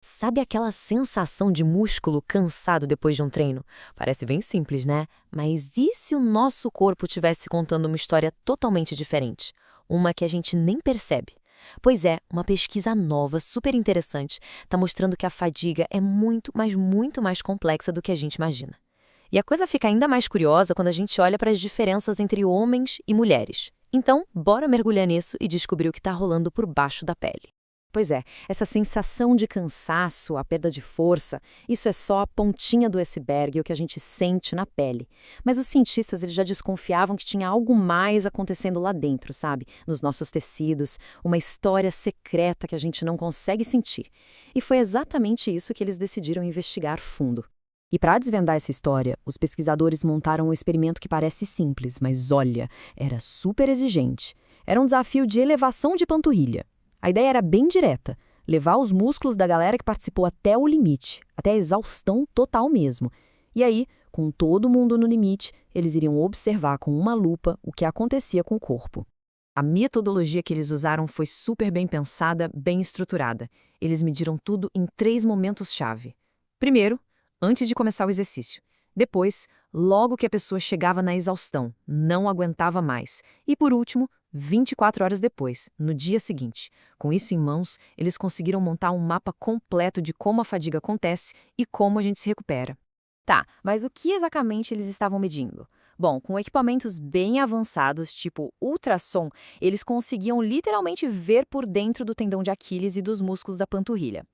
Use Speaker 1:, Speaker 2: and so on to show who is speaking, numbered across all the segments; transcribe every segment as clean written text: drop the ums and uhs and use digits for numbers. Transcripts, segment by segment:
Speaker 1: Sabe aquela sensação de músculo cansado depois de um treino? Parece bem simples, né? Mas e se o nosso corpo estivesse contando uma história totalmente diferente? Uma que a gente nem percebe? Pois é, uma pesquisa nova, super interessante, está mostrando que a fadiga é muito, mas muito mais complexa do que a gente imagina. E a coisa fica ainda mais curiosa quando a gente olha para as diferenças entre homens e mulheres. Então, bora mergulhar nisso e descobrir o que está rolando por baixo da pele.
Speaker 2: Pois é, essa sensação de cansaço, a perda de força, isso é só a pontinha do iceberg, o que a gente sente na pele. Mas os cientistas eles já desconfiavam que tinha algo mais acontecendo lá dentro, sabe? Nos nossos tecidos, uma história secreta que a gente não consegue sentir. E foi exatamente isso que eles decidiram investigar fundo. E para desvendar essa história, os pesquisadores montaram um experimento que parece simples, mas olha, era super exigente. Era um desafio de elevação de panturrilha. A ideia era bem direta, levar os músculos da galera que participou até o limite, até a exaustão total mesmo. E aí, com todo mundo no limite, eles iriam observar com uma lupa o que acontecia com o corpo. A metodologia que eles usaram foi super bem pensada, bem estruturada. Eles mediram tudo em 3 momentos-chave. Primeiro, antes de começar o exercício. Depois, logo que a pessoa chegava na exaustão, não aguentava mais. E por último, 24 horas depois, no dia seguinte. Com isso em mãos, eles conseguiram montar um mapa completo de como a fadiga acontece e como a gente se recupera.
Speaker 3: Tá, mas o que exatamente eles estavam medindo? Bom, com equipamentos bem avançados, tipo ultrassom, eles conseguiam literalmente ver por dentro do tendão de Aquiles e dos músculos da panturrilha.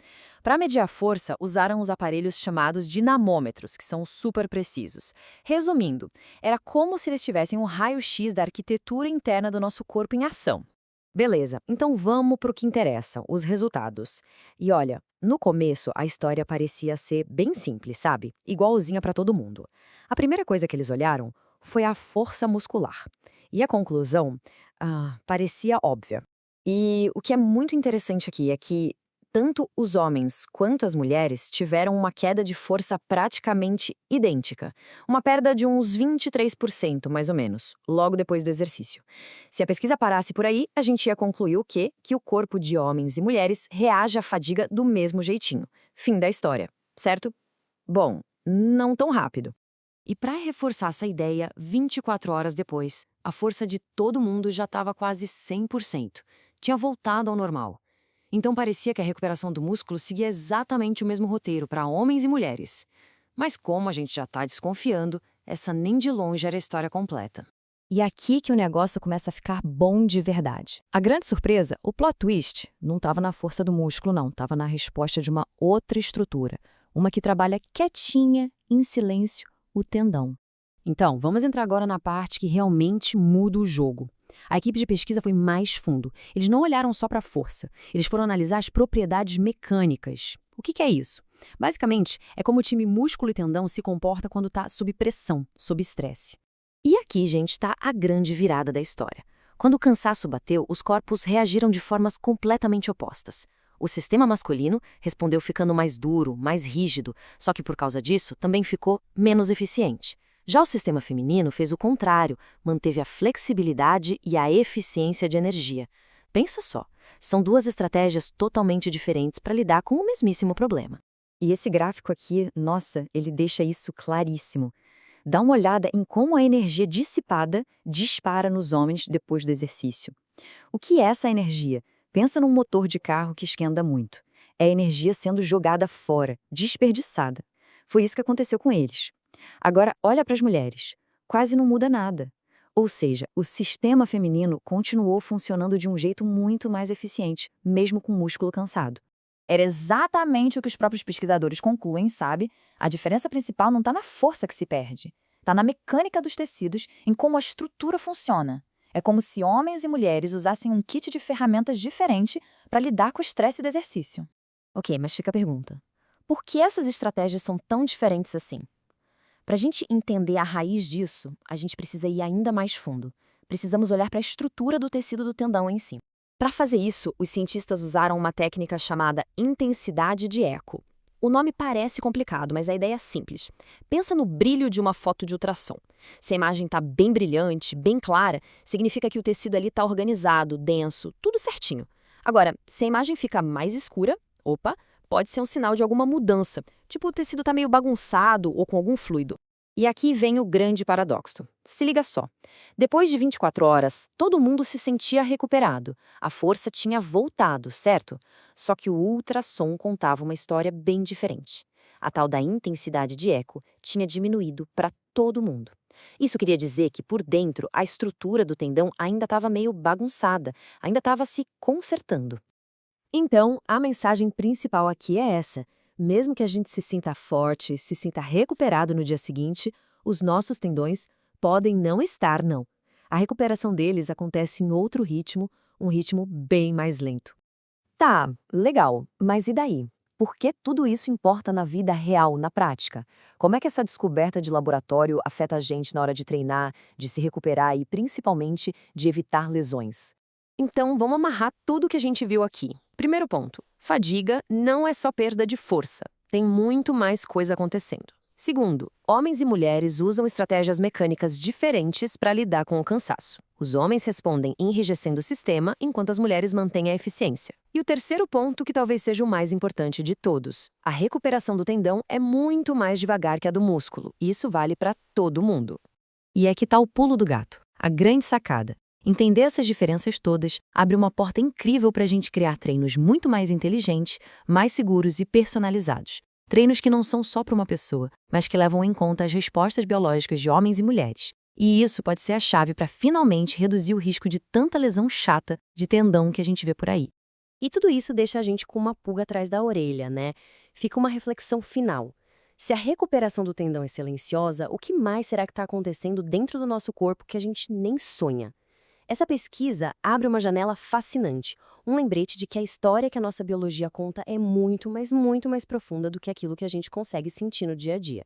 Speaker 3: Para medir a força, usaram os aparelhos chamados dinamômetros, que são super precisos. Resumindo, era como se eles tivessem um raio-x da arquitetura interna do nosso corpo em ação.
Speaker 2: Beleza, então vamos para o que interessa, os resultados. E olha, no começo a história parecia ser bem simples, sabe? Igualzinha para todo mundo. A primeira coisa que eles olharam foi a força muscular. E a conclusão, parecia óbvia. E o que é muito interessante aqui é que tanto os homens quanto as mulheres tiveram uma queda de força praticamente idêntica. Uma perda de uns 23%, mais ou menos, logo depois do exercício. Se a pesquisa parasse por aí, a gente ia concluir o quê? Que o corpo de homens e mulheres reage à fadiga do mesmo jeitinho. Fim da história, certo? Bom, não tão rápido.
Speaker 3: E para reforçar essa ideia, 24 horas depois, a força de todo mundo já estava quase 100%. Tinha voltado ao normal. Então parecia que a recuperação do músculo seguia exatamente o mesmo roteiro para homens e mulheres. Mas como a gente já está desconfiando, essa nem de longe era a história completa.
Speaker 2: E aqui que o negócio começa a ficar bom de verdade. A grande surpresa, o plot twist, não estava na força do músculo, não. Estava na resposta de uma outra estrutura. Uma que trabalha quietinha, em silêncio, o tendão. Então, vamos entrar agora na parte que realmente muda o jogo. A equipe de pesquisa foi mais fundo. Eles não olharam só para a força. Eles foram analisar as propriedades mecânicas. O que é isso? Basicamente, é como o time músculo e tendão se comporta quando está sob pressão, sob estresse. E aqui, gente, está a grande virada da história. Quando o cansaço bateu, os corpos reagiram de formas completamente opostas. O sistema masculino respondeu ficando mais duro, mais rígido, só que por causa disso também ficou menos eficiente. Já o sistema feminino fez o contrário, manteve a flexibilidade e a eficiência de energia. Pensa só, são 2 estratégias totalmente diferentes para lidar com o mesmíssimo problema. E esse gráfico aqui, nossa, ele deixa isso claríssimo. Dá uma olhada em como a energia dissipada dispara nos homens depois do exercício. O que é essa energia? Pensa num motor de carro que esquenta muito. É energia sendo jogada fora, desperdiçada. Foi isso que aconteceu com eles. Agora, olha para as mulheres. Quase não muda nada. Ou seja, o sistema feminino continuou funcionando de um jeito muito mais eficiente, mesmo com o músculo cansado.
Speaker 3: Era exatamente o que os próprios pesquisadores concluem, sabe? A diferença principal não está na força que se perde. Está na mecânica dos tecidos, em como a estrutura funciona. É como se homens e mulheres usassem um kit de ferramentas diferente para lidar com o estresse do exercício. Ok, mas fica a pergunta. Por que essas estratégias são tão diferentes assim? Para a gente entender a raiz disso, a gente precisa ir ainda mais fundo. Precisamos olhar para a estrutura do tecido do tendão em si.
Speaker 2: Para fazer isso, os cientistas usaram uma técnica chamada intensidade de eco. O nome parece complicado, mas a ideia é simples. Pensa no brilho de uma foto de ultrassom. Se a imagem está bem brilhante, bem clara, significa que o tecido ali está organizado, denso, tudo certinho. Agora, se a imagem fica mais escura, opa, pode ser um sinal de alguma mudança, tipo o tecido está meio bagunçado ou com algum fluido. E aqui vem o grande paradoxo. Se liga só. Depois de 24 horas, todo mundo se sentia recuperado. A força tinha voltado, certo? Só que o ultrassom contava uma história bem diferente. A tal da intensidade de eco tinha diminuído para todo mundo. Isso queria dizer que, por dentro, a estrutura do tendão ainda estava meio bagunçada, ainda estava se consertando. Então, a mensagem principal aqui é essa. Mesmo que a gente se sinta forte, se sinta recuperado no dia seguinte, os nossos tendões podem não estar, não. A recuperação deles acontece em outro ritmo, um ritmo bem mais lento. Tá, legal, mas e daí? Por que tudo isso importa na vida real, na prática? Como é que essa descoberta de laboratório afeta a gente na hora de treinar, de se recuperar e, principalmente, de evitar lesões? Então, vamos amarrar tudo o que a gente viu aqui. Primeiro ponto, fadiga não é só perda de força, tem muito mais coisa acontecendo. Segundo, homens e mulheres usam estratégias mecânicas diferentes para lidar com o cansaço. Os homens respondem enrijecendo o sistema, enquanto as mulheres mantêm a eficiência. E o terceiro ponto, que talvez seja o mais importante de todos, a recuperação do tendão é muito mais devagar que a do músculo, e isso vale para todo mundo. E é que tá o pulo do gato, a grande sacada. Entender essas diferenças todas abre uma porta incrível para a gente criar treinos muito mais inteligentes, mais seguros e personalizados. Treinos que não são só para uma pessoa, mas que levam em conta as respostas biológicas de homens e mulheres. E isso pode ser a chave para finalmente reduzir o risco de tanta lesão chata de tendão que a gente vê por aí. E tudo isso deixa a gente com uma pulga atrás da orelha, né? Fica uma reflexão final. Se a recuperação do tendão é silenciosa, o que mais será que está acontecendo dentro do nosso corpo que a gente nem sonha? Essa pesquisa abre uma janela fascinante, um lembrete de que a história que a nossa biologia conta é muito, mas muito mais profunda do que aquilo que a gente consegue sentir no dia a dia.